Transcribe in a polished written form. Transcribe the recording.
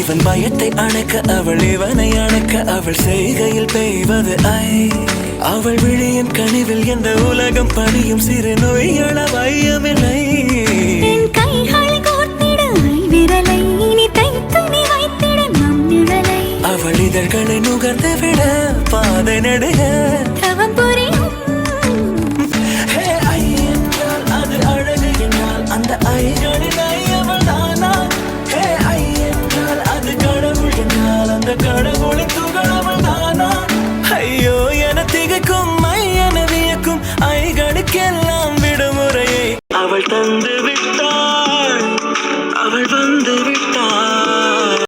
இவன் பயத்தை அணைக்க அவள் இவனை அணைக்க அவள் செய்கையில் பெய்வது ஐ. அவள் விழியின் கனிவில் எந்த உலகம் பணியும் சிறு நோய்கள வையமில்லை. அவள் இதழ்களை நுகர்ந்து விட பாதை நடுக தவம் புரியும். ஐ என்றால் அது அழகு என்றால் அந்த ஐகளின் ஐ அவள் தானா? ஐ என்றால் அது கடவுள் என்றால் அந்த கடவுளின் துகள் அவள் தானா? ஐயோ என திகைக்கும் ஐ என வியக்கும் ஐகளுக்கெல்லாம் விடுமுறையை அவள் தந்து விட்டாள். அவள் வந்து விட்டாள்.